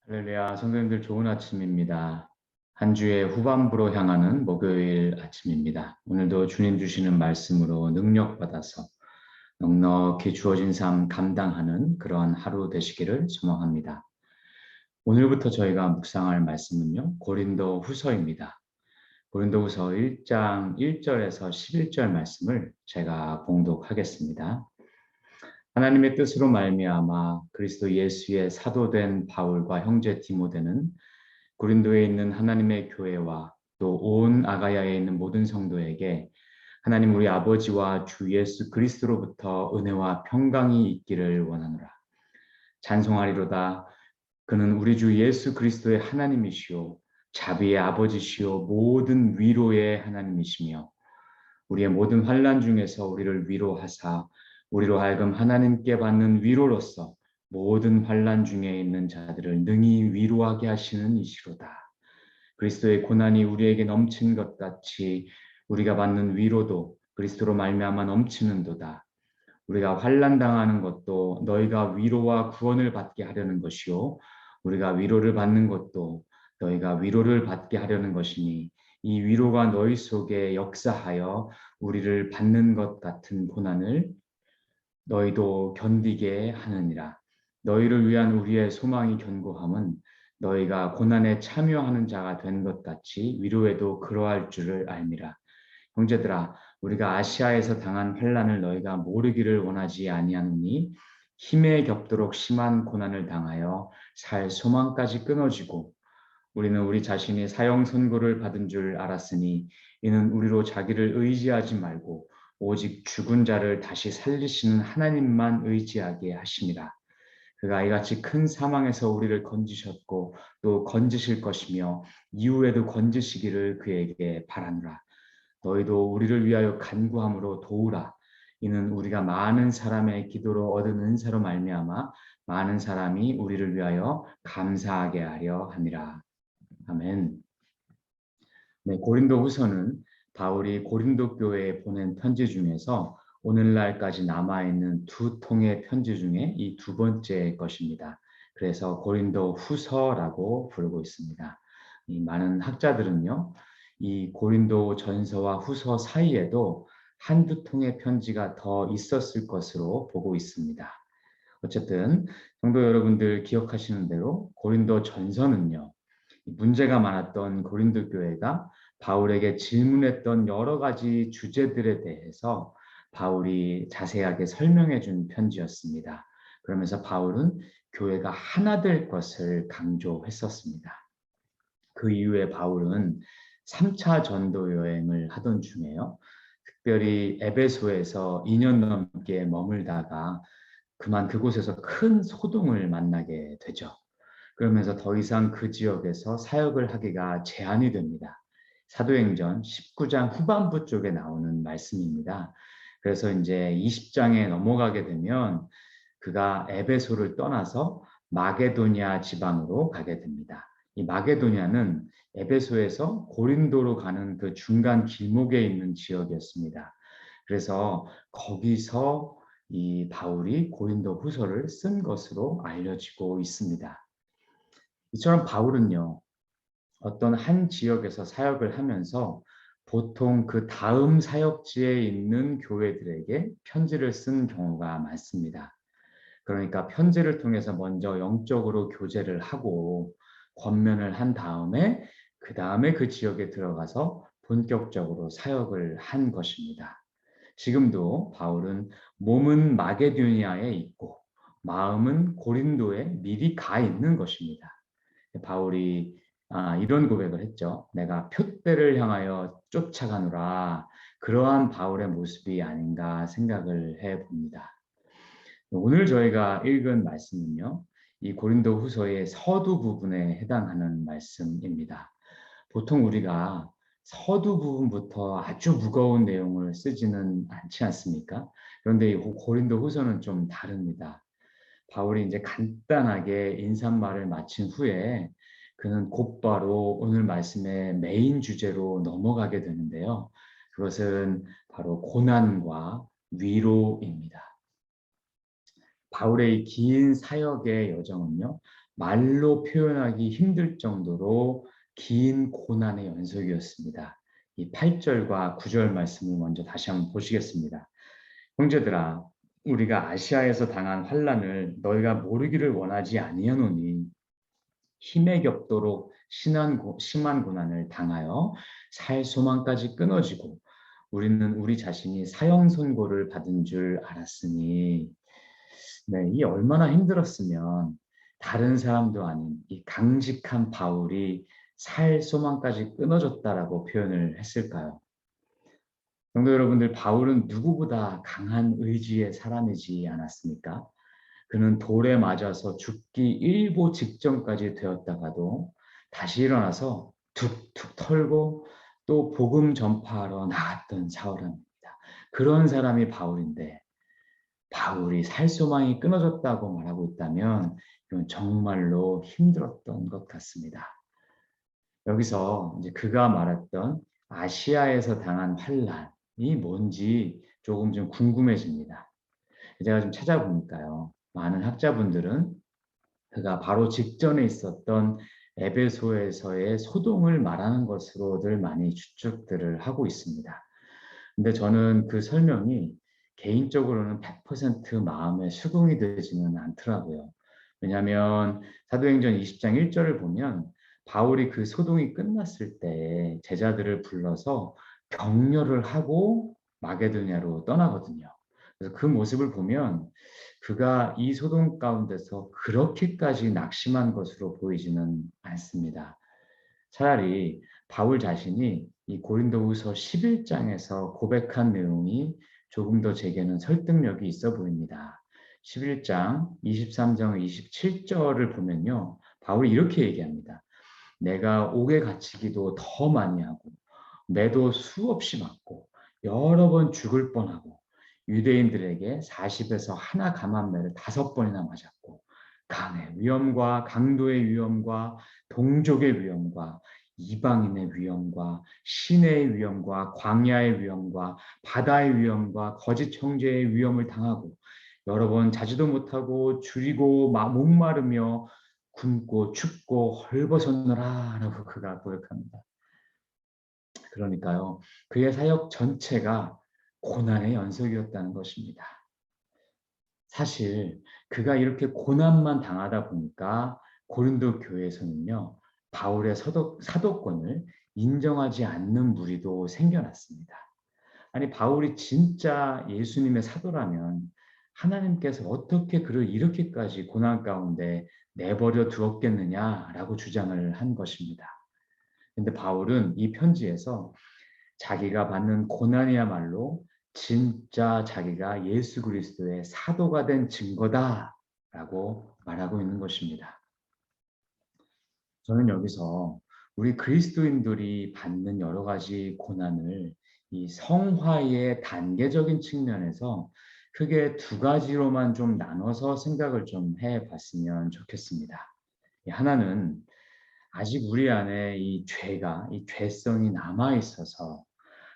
할렐루야, 성도님들 좋은 아침입니다. 한 주의 후반부로 향하는 목요일 아침입니다. 오늘도 주님 주시는 말씀으로 능력받아서 넉넉히 주어진 삶 감당하는 그러한 하루 되시기를 소망합니다. 오늘부터 저희가 묵상할 말씀은요, 고린도 후서입니다. 고린도 후서 1장 1절에서 11절 말씀을 제가 봉독하겠습니다. 하나님의 뜻으로 말미암아 그리스도 예수의 사도된 바울과 형제 디모데는 고린도에 있는 하나님의 교회와 또 온 아가야에 있는 모든 성도에게 하나님 우리 아버지와 주 예수 그리스도로부터 은혜와 평강이 있기를 원하노라. 찬송하리로다. 그는 우리 주 예수 그리스도의 하나님이시요 자비의 아버지시요 모든 위로의 하나님이시며 우리의 모든 환난 중에서 우리를 위로하사 우리로 하여금 하나님께 받는 위로로서 모든 환난 중에 있는 자들을 능히 위로하게 하시는 이시로다. 그리스도의 고난이 우리에게 넘친 것 같이 우리가 받는 위로도 그리스도로 말미암아 넘치는도다. 우리가 환난 당하는 것도 너희가 위로와 구원을 받게 하려는 것이요 우리가 위로를 받는 것도 너희가 위로를 받게 하려는 것이니 이 위로가 너희 속에 역사하여 우리를 받는 것 같은 고난을 너희도 견디게 하느니라. 너희를 위한 우리의 소망이 견고함은 너희가 고난에 참여하는 자가 된 것 같이 위로에도 그러할 줄을 알미라. 형제들아, 우리가 아시아에서 당한 환난을 너희가 모르기를 원하지 아니하노니 힘에 겹도록 심한 고난을 당하여 살 소망까지 끊어지고 우리는 우리 자신이 사형 선고를 받은 줄 알았으니 이는 우리로 자기를 의지하지 말고 오직 죽은 자를 다시 살리시는 하나님만 의지하게 하심이라. 그가 이같이 큰 사망에서 우리를 건지셨고 또 건지실 것이며 이후에도 건지시기를 그에게 바라노라. 너희도 우리를 위하여 간구함으로 도우라. 이는 우리가 많은 사람의 기도로 얻은 은사로 말미암아 많은 사람이 우리를 위하여 감사하게 하려 함이라. 아멘. 네, 고린도 후서는 바울이 고린도 교회에 보낸 편지 중에서 오늘날까지 남아있는 두 통의 편지 중에 이 두 번째 것입니다. 그래서 고린도 후서라고 부르고 있습니다. 이 많은 학자들은요, 이 고린도 전서와 후서 사이에도 한두 통의 편지가 더 있었을 것으로 보고 있습니다. 어쨌든 성도 여러분들 기억하시는 대로 고린도 전서는요, 문제가 많았던 고린도 교회가 바울에게 질문했던 여러 가지 주제들에 대해서 바울이 자세하게 설명해 준 편지였습니다. 그러면서 바울은 교회가 하나 될 것을 강조했었습니다. 그 이후에 바울은 3차 전도 여행을 하던 중에요. 특별히 에베소에서 2년 넘게 머물다가 그만 그곳에서 큰 소동을 만나게 되죠. 그러면서 더 이상 그 지역에서 사역을 하기가 제한이 됩니다. 사도행전 19장 후반부 쪽에 나오는 말씀입니다. 그래서 이제 20장에 넘어가게 되면 그가 에베소를 떠나서 마게도냐 지방으로 가게 됩니다. 이 마게도냐는 에베소에서 고린도로 가는 그 중간 길목에 있는 지역이었습니다. 그래서 거기서 이 바울이 고린도 후서를 쓴 것으로 알려지고 있습니다. 이처럼 바울은요, 어떤 한 지역에서 사역을 하면서 보통 그 다음 사역지에 있는 교회들에게 편지를 쓴 경우가 많습니다. 그러니까 편지를 통해서 먼저 영적으로 교제를 하고 권면을 한 다음에 그 다음에 그 지역에 들어가서 본격적으로 사역을 한 것입니다. 지금도 바울은 몸은 마게도니아에 있고 마음은 고린도에 미리 가 있는 것입니다. 바울이 이런 고백을 했죠. 내가 표대를 향하여 쫓아가노라. 그러한 바울의 모습이 아닌가 생각을 해봅니다. 오늘 저희가 읽은 말씀은요. 이 고린도 후서의 서두 부분에 해당하는 말씀입니다. 보통 우리가 서두 부분부터 아주 무거운 내용을 쓰지는 않지 않습니까? 그런데 이 고린도 후서는 좀 다릅니다. 바울이 이제 간단하게 인사말을 마친 후에 그는 곧바로 오늘 말씀의 메인 주제로 넘어가게 되는데요. 그것은 바로 고난과 위로입니다. 바울의 긴 사역의 여정은요, 말로 표현하기 힘들 정도로 긴 고난의 연속이었습니다. 이 8절과 9절 말씀을 먼저 다시 한번 보시겠습니다. 형제들아, 우리가 아시아에서 당한 환난을 너희가 모르기를 원하지 아니하노니 힘에 겹도록 심한 고난을 당하여 살 소망까지 끊어지고 우리는 우리 자신이 사형 선고를 받은 줄 알았으니. 네, 이 얼마나 힘들었으면 다른 사람도 아닌 이 강직한 바울이 살 소망까지 끊어졌다라고 표현을 했을까요? 성도 여러분들, 바울은 누구보다 강한 의지의 사람이지 않았습니까? 그는 돌에 맞아서 죽기 일보 직전까지 되었다가도 다시 일어나서 툭툭 털고 또 복음 전파하러 나갔던 사울입니다. 그런 사람이 바울인데, 바울이 살 소망이 끊어졌다고 말하고 있다면 이건 정말로 힘들었던 것 같습니다. 여기서 이제 그가 말했던 아시아에서 당한 환란이 뭔지 조금 좀 궁금해집니다. 제가 좀 찾아보니까요, 많은 학자분들은 그가 바로 직전에 있었던 에베소에서의 소동을 말하는 것으로들 많이 추측들을 하고 있습니다. 근데 저는 그 설명이 개인적으로는 100% 마음에 수긍이 되지는 않더라고요. 왜냐하면 사도행전 20장 1절을 보면 바울이 그 소동이 끝났을 때 제자들을 불러서 격려를 하고 마게도냐로 떠나거든요. 그래서 그 모습을 보면 그가 이 소동 가운데서 그렇게까지 낙심한 것으로 보이지는 않습니다. 차라리 바울 자신이 이 고린도후서 11장에서 고백한 내용이 조금 더 제게는 설득력이 있어 보입니다. 11장 23장 27절을 보면요, 바울이 이렇게 얘기합니다. 내가 옥에 갇히기도 더 많이 하고 매도 수없이 맞고 여러 번 죽을 뻔하고 유대인들에게 40에서 하나 감한매를 5번이나 맞았고 강의 위험과 강도의 위험과 동족의 위험과 이방인의 위험과 시내의 위험과 광야의 위험과 바다의 위험과 거짓 형제의 위험을 당하고 여러 번 자지도 못하고 줄이고 목마르며 굶고 춥고 헐벗었노라 라고 그가 고백합니다. 그러니까요, 그의 사역 전체가 고난의 연속이었다는 것입니다. 사실 그가 이렇게 고난만 당하다 보니까 고린도 교회에서는요, 바울의 사도권을 인정하지 않는 무리도 생겨났습니다. 아니, 바울이 진짜 예수님의 사도라면 하나님께서 어떻게 그를 이렇게까지 고난 가운데 내버려 두었겠느냐라고 주장을 한 것입니다. 근데 바울은 이 편지에서 자기가 받는 고난이야말로 진짜 자기가 예수 그리스도의 사도가 된 증거다라고 말하고 있는 것입니다. 저는 여기서 우리 그리스도인들이 받는 여러 가지 고난을 이 성화의 단계적인 측면에서 크게 두 가지로만 좀 나눠서 생각을 좀 해봤으면 좋겠습니다. 하나는 아직 우리 안에 이 죄가, 이 죄성이 남아 있어서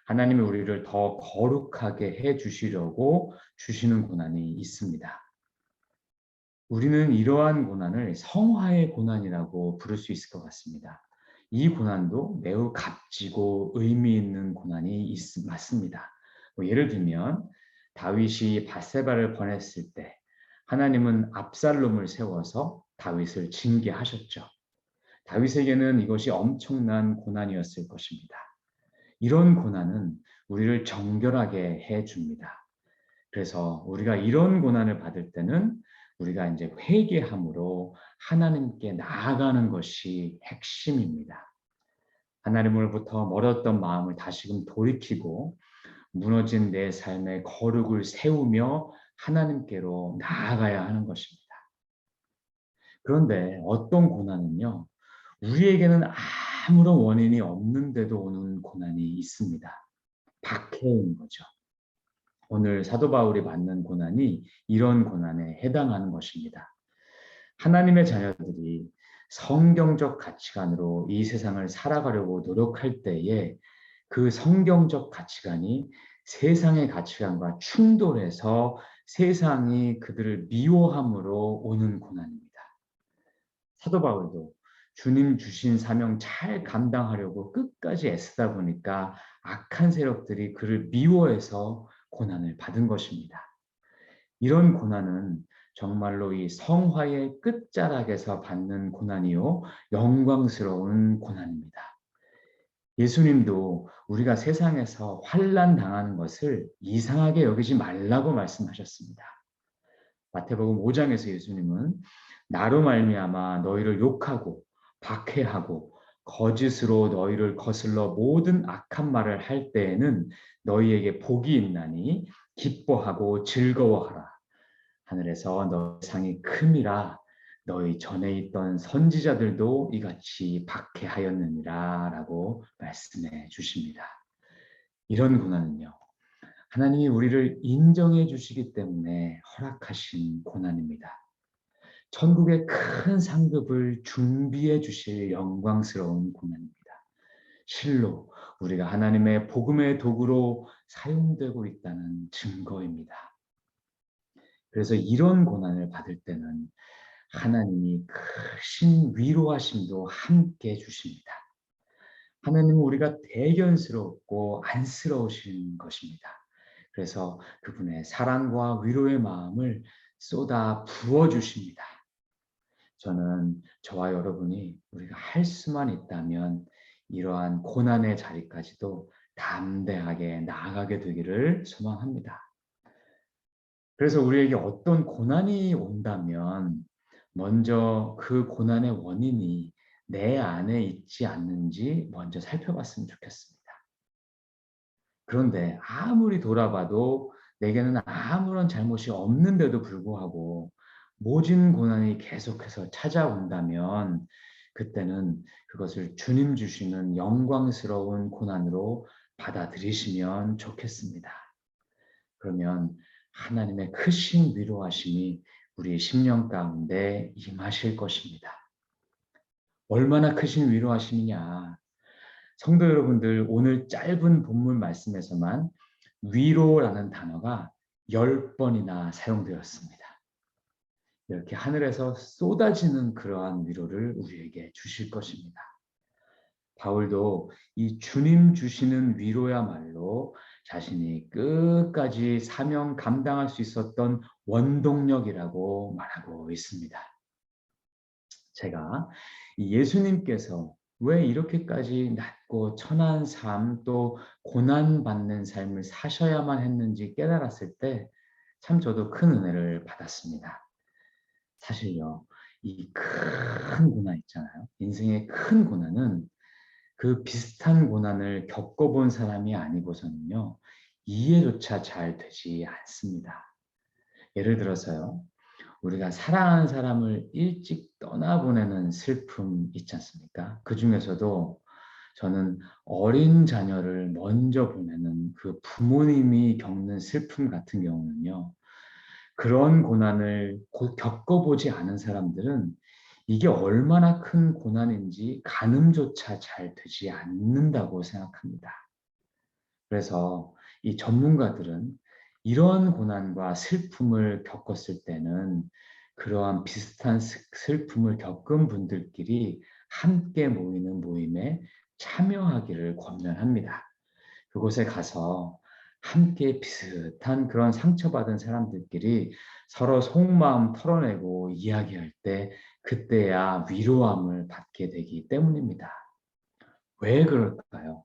하나님이 우리를 더 거룩하게 해 주시려고 주시는 고난이 있습니다. 우리는 이러한 고난을 성화의 고난이라고 부를 수 있을 것 같습니다. 이 고난도 매우 값지고 의미 있는 고난이 맞습니다. 예를 들면 다윗이 밧세바를 번했을 때 하나님은 압살롬을 세워서 다윗을 징계하셨죠. 다윗에게는 이것이 엄청난 고난이었을 것입니다. 이런 고난은 우리를 정결하게 해줍니다. 그래서 우리가 이런 고난을 받을 때는 우리가 이제 회개함으로 하나님께 나아가는 것이 핵심입니다. 하나님으로부터 멀었던 마음을 다시금 돌이키고 무너진 내 삶의 거룩을 세우며 하나님께로 나아가야 하는 것입니다. 그런데 어떤 고난은요, 우리에게는 아무런 원인이 없는데도 오는 고난이 있습니다. 박해인 거죠. 오늘 사도 바울이 받는 고난이 이런 고난에 해당하는 것입니다. 하나님의 자녀들이 성경적 가치관으로 이 세상을 살아가려고 노력할 때에 그 성경적 가치관이 세상의 가치관과 충돌해서 세상이 그들을 미워함으로 오는 고난입니다. 사도 바울도 주님 주신 사명 잘 감당하려고 끝까지 애쓰다 보니까 악한 세력들이 그를 미워해서 고난을 받은 것입니다. 이런 고난은 정말로 이 성화의 끝자락에서 받는 고난이요, 영광스러운 고난입니다. 예수님도 우리가 세상에서 환난 당하는 것을 이상하게 여기지 말라고 말씀하셨습니다. 마태복음 5장에서 예수님은 나로 말미암아 너희를 욕하고 박해하고 거짓으로 너희를 거슬러 모든 악한 말을 할 때에는 너희에게 복이 있나니 기뻐하고 즐거워하라. 하늘에서 너희 상이 큼이라. 너희 전에 있던 선지자들도 이같이 박해하였느니라 라고 말씀해 주십니다. 이런 고난은요, 하나님이 우리를 인정해 주시기 때문에 허락하신 고난입니다. 천국의 큰 상급을 준비해 주실 영광스러운 고난입니다. 실로 우리가 하나님의 복음의 도구로 사용되고 있다는 증거입니다. 그래서 이런 고난을 받을 때는 하나님이 크신 위로하심도 함께 주십니다. 하나님은 우리가 대견스럽고 안쓰러우신 것입니다. 그래서 그분의 사랑과 위로의 마음을 쏟아 부어주십니다. 저는 저와 여러분이 우리가 할 수만 있다면 이러한 고난의 자리까지도 담대하게 나아가게 되기를 소망합니다. 그래서 우리에게 어떤 고난이 온다면 먼저 그 고난의 원인이 내 안에 있지 않는지 먼저 살펴봤으면 좋겠습니다. 그런데 아무리 돌아봐도 내게는 아무런 잘못이 없는데도 불구하고 모진 고난이 계속해서 찾아온다면 그때는 그것을 주님 주시는 영광스러운 고난으로 받아들이시면 좋겠습니다. 그러면 하나님의 크신 위로하심이 우리의 심령 가운데 임하실 것입니다. 얼마나 크신 위로하심이냐. 성도 여러분들, 오늘 짧은 본문 말씀에서만 위로라는 단어가 10번이나 사용되었습니다. 이렇게 하늘에서 쏟아지는 그러한 위로를 우리에게 주실 것입니다. 바울도 이 주님 주시는 위로야말로 자신이 끝까지 사명 감당할 수 있었던 원동력이라고 말하고 있습니다. 제가 예수님께서 왜 이렇게까지 낮고 천한 삶 또 고난받는 삶을 사셔야만 했는지 깨달았을 때 참 저도 큰 은혜를 받았습니다. 사실요, 이 큰 고난 있잖아요. 인생의 큰 고난은 그 비슷한 고난을 겪어본 사람이 아니고서는요, 이해조차 잘 되지 않습니다. 예를 들어서요, 우리가 사랑하는 사람을 일찍 떠나보내는 슬픔 있지 않습니까? 그 중에서도 저는 어린 자녀를 먼저 보내는 그 부모님이 겪는 슬픔 같은 경우는요, 그런 고난을 겪어보지 않은 사람들은 이게 얼마나 큰 고난인지 가늠조차 잘 되지 않는다고 생각합니다. 그래서 이 전문가들은 이러한 고난과 슬픔을 겪었을 때는 그러한 비슷한 슬픔을 겪은 분들끼리 함께 모이는 모임에 참여하기를 권면합니다. 그곳에 가서 함께 비슷한 그런 상처받은 사람들끼리 서로 속마음 털어내고 이야기할 때 그때야 위로함을 받게 되기 때문입니다. 왜 그럴까요?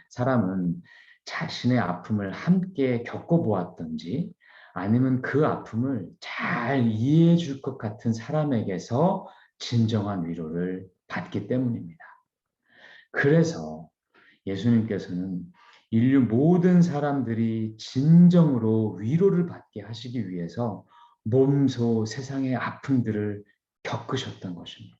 사람은 자신의 아픔을 함께 겪어보았던지 아니면 그 아픔을 잘 이해해 줄 것 같은 사람에게서 진정한 위로를 받기 때문입니다. 그래서 예수님께서는 인류 모든 사람들이 진정으로 위로를 받게 하시기 위해서 몸소 세상의 아픔들을 겪으셨던 것입니다.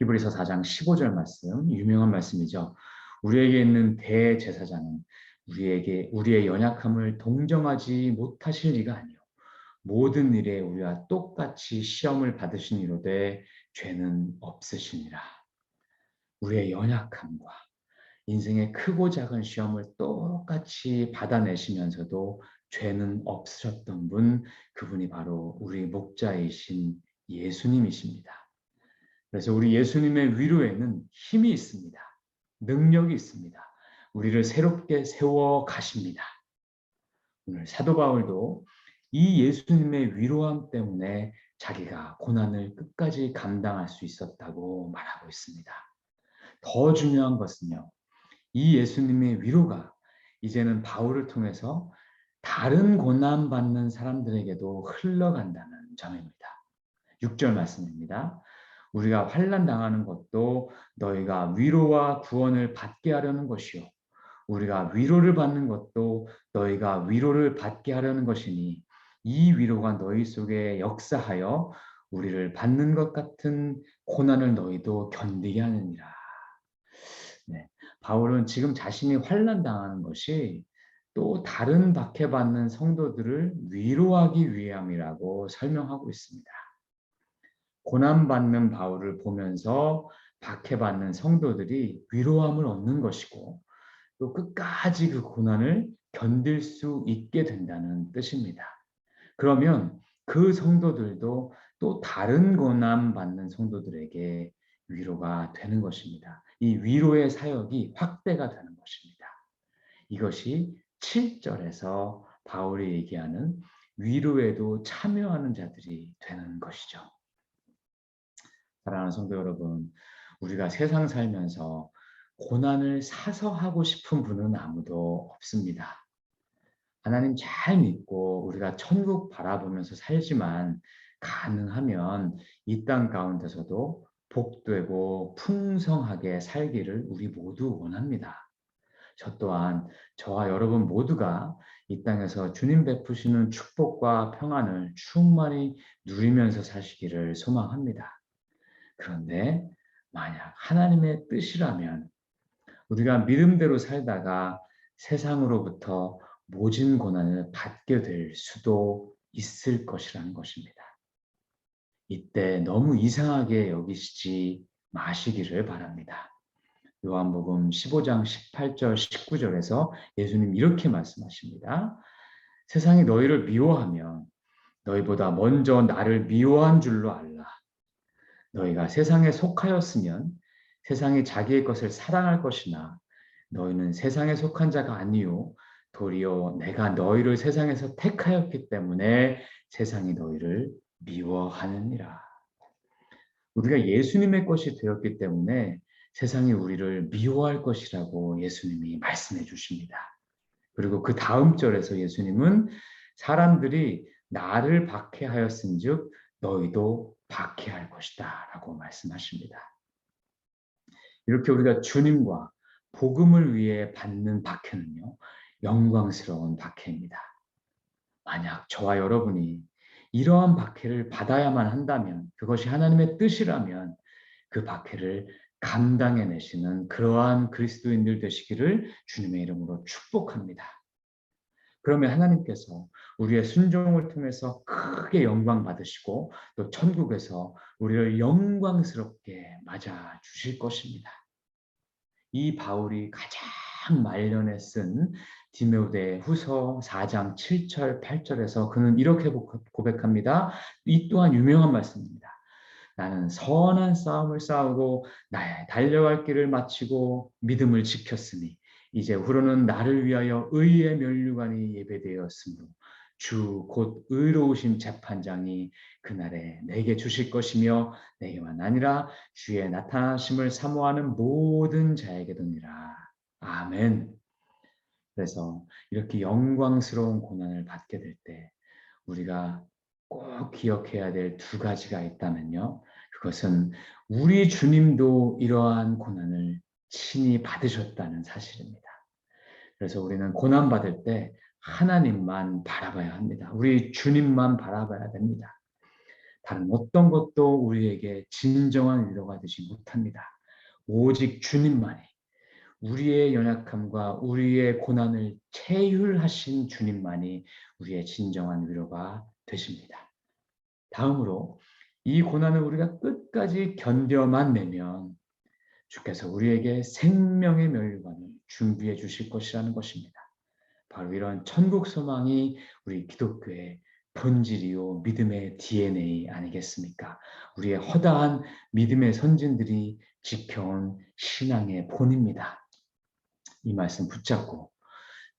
히브리서 4장 15절 말씀, 유명한 말씀이죠. 우리에게 있는 대제사장은 우리의 연약함을 동정하지 못하실 리가 아니요 모든 일에 우리와 똑같이 시험을 받으시니로되 죄는 없으시니라. 우리의 연약함과 인생의 크고 작은 시험을 똑같이 받아내시면서도 죄는 없으셨던 분, 그분이 바로 우리 목자이신 예수님이십니다. 그래서 우리 예수님의 위로에는 힘이 있습니다. 능력이 있습니다. 우리를 새롭게 세워 가십니다. 오늘 사도 바울도 이 예수님의 위로함 때문에 자기가 고난을 끝까지 감당할 수 있었다고 말하고 있습니다. 더 중요한 것은요, 이 예수님의 위로가 이제는 바울을 통해서 다른 고난받는 사람들에게도 흘러간다는 점입니다. 6절 말씀입니다. 우리가 환난 당하는 것도 너희가 위로와 구원을 받게 하려는 것이요, 우리가 위로를 받는 것도 너희가 위로를 받게 하려는 것이니 이 위로가 너희 속에 역사하여 우리를 받는 것 같은 고난을 너희도 견디게 하느니라. 네, 바울은 지금 자신이 환난 당하는 것이 또 다른 박해받는 성도들을 위로하기 위함이라고 설명하고 있습니다. 고난받는 바울을 보면서 박해받는 성도들이 위로함을 얻는 것이고 또 끝까지 그 고난을 견딜 수 있게 된다는 뜻입니다. 그러면 그 성도들도 또 다른 고난 받는 성도들에게 위로가 되는 것입니다. 이 위로의 사역이 확대가 되는 것입니다. 이것이 7절에서 바울이 얘기하는 위로에도 참여하는 자들이 되는 것이죠. 사랑하는 성도 여러분, 우리가 세상 살면서 고난을 사서 하고 싶은 분은 아무도 없습니다. 하나님 잘 믿고 우리가 천국 바라보면서 살지만 가능하면 이 땅 가운데서도 복되고 풍성하게 살기를 우리 모두 원합니다. 저 또한 저와 여러분 모두가 이 땅에서 주님 베푸시는 축복과 평안을 충만히 누리면서 사시기를 소망합니다. 그런데 만약 하나님의 뜻이라면 우리가 믿음대로 살다가 세상으로부터 모진 고난을 받게 될 수도 있을 것이라는 것입니다. 이때 너무 이상하게 여기시지 마시기를 바랍니다. 요한복음 15장 18절 19절에서 예수님 이렇게 말씀하십니다. 세상이 너희를 미워하면 너희보다 먼저 나를 미워한 줄로 알라. 너희가 세상에 속하였으면 세상이 자기의 것을 사랑할 것이나 너희는 세상에 속한 자가 아니요 도리어 내가 너희를 세상에서 택하였기 때문에 세상이 너희를 미워하느니라. 우리가 예수님의 것이 되었기 때문에 세상이 우리를 미워할 것이라고 예수님이 말씀해 주십니다. 그리고 그 다음 절에서 예수님은 사람들이 나를 박해하였은즉 너희도 박해할 것이다 라고 말씀하십니다. 이렇게 우리가 주님과 복음을 위해 받는 박해는요, 영광스러운 박해입니다. 만약 저와 여러분이 이러한 박해를 받아야만 한다면, 그것이 하나님의 뜻이라면 그 박해를 감당해내시는 그러한 그리스도인들 되시기를 주님의 이름으로 축복합니다. 그러면 하나님께서 우리의 순종을 통해서 크게 영광 받으시고 또 천국에서 우리를 영광스럽게 맞아 주실 것입니다. 이 바울이 가장 말년에 쓴 디모데 후서 4장 7절 8절에서 그는 이렇게 고백합니다. 이 또한 유명한 말씀입니다. 나는 선한 싸움을 싸우고 나의 달려갈 길을 마치고 믿음을 지켰으니 이제 후로는 나를 위하여 의의 면류관이 예배되었으므로 주 곧 의로우신 재판장이 그날에 내게 주실 것이며 내게만 아니라 주의 나타나심을 사모하는 모든 자에게도니라. 아멘. 그래서 이렇게 영광스러운 고난을 받게 될 때 우리가 꼭 기억해야 될 두 가지가 있다면요. 그것은 우리 주님도 이러한 고난을 친히 받으셨다는 사실입니다. 그래서 우리는 고난받을 때 하나님만 바라봐야 합니다. 우리 주님만 바라봐야 됩니다. 다른 어떤 것도 우리에게 진정한 위로가 되지 못합니다. 오직 주님만이, 우리의 연약함과 우리의 고난을 체휼하신 주님만이 우리의 진정한 위로가 되십니다. 다음으로 이 고난을 우리가 끝까지 견뎌만 내면 주께서 우리에게 생명의 면류관을 준비해 주실 것이라는 것입니다. 바로 이런 천국 소망이 우리 기독교의 본질이요 믿음의 DNA 아니겠습니까? 우리의 허다한 믿음의 선진들이 지켜온 신앙의 본입니다. 이 말씀 붙잡고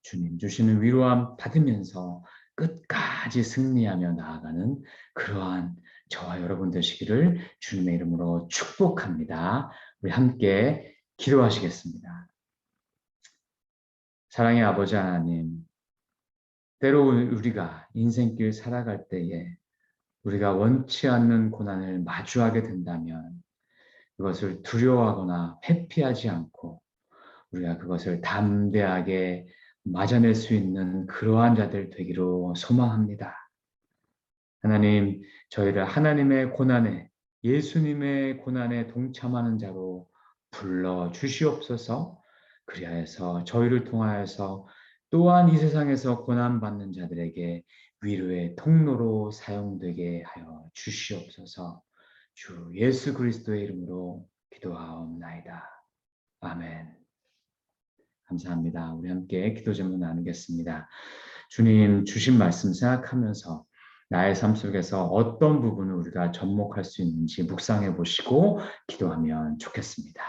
주님 주시는 위로함 받으면서 끝까지 승리하며 나아가는 그러한 저와 여러분 되시기를 주님의 이름으로 축복합니다. 우리 함께 기도하시겠습니다. 사랑의 아버지 하나님, 때로 우리가 인생길 살아갈 때에 우리가 원치 않는 고난을 마주하게 된다면 그것을 두려워하거나 회피하지 않고 우리가 그것을 담대하게 맞아낼 수 있는 그러한 자들 되기로 소망합니다. 하나님, 저희를 하나님의 고난에, 예수님의 고난에 동참하는 자로 불러 주시옵소서. 그리하여서 저희를 통하여서 또한 이 세상에서 고난받는 자들에게 위로의 통로로 사용되게 하여 주시옵소서. 주 예수 그리스도의 이름으로 기도하옵나이다. 아멘. 감사합니다. 우리 함께 기도 제목 나누겠습니다. 주님 주신 말씀 생각하면서 나의 삶 속에서 어떤 부분을 우리가 접목할 수 있는지 묵상해 보시고 기도하면 좋겠습니다.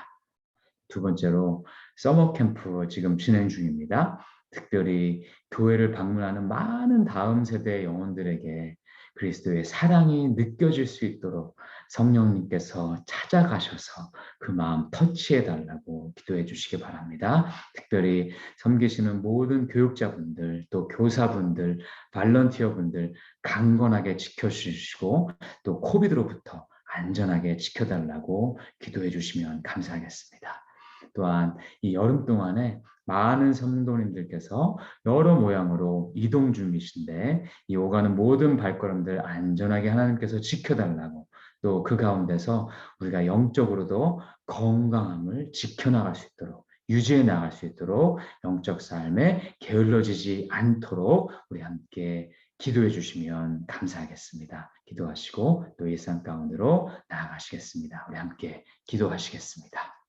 두 번째로 서머 캠프 지금 진행 중입니다. 특별히 교회를 방문하는 많은 다음 세대 영혼들에게 그리스도의 사랑이 느껴질 수 있도록 성령님께서 찾아가셔서 그 마음 터치해 달라고 기도해 주시기 바랍니다. 특별히 섬기시는 모든 교육자분들, 또 교사분들, 발런티어분들 강건하게 지켜주시고 또 코비드로부터 안전하게 지켜달라고 기도해 주시면 감사하겠습니다. 또한 이 여름 동안에 많은 성도님들께서 여러 모양으로 이동 중이신데 이 오가는 모든 발걸음들 안전하게 하나님께서 지켜달라고 또 그 가운데서 우리가 영적으로도 건강함을 지켜나갈 수 있도록 유지해 나갈 수 있도록 영적 삶에 게을러지지 않도록 우리 함께 기도해 주시면 감사하겠습니다. 기도하시고 또 일상 가운데로 나아가시겠습니다. 우리 함께 기도하시겠습니다.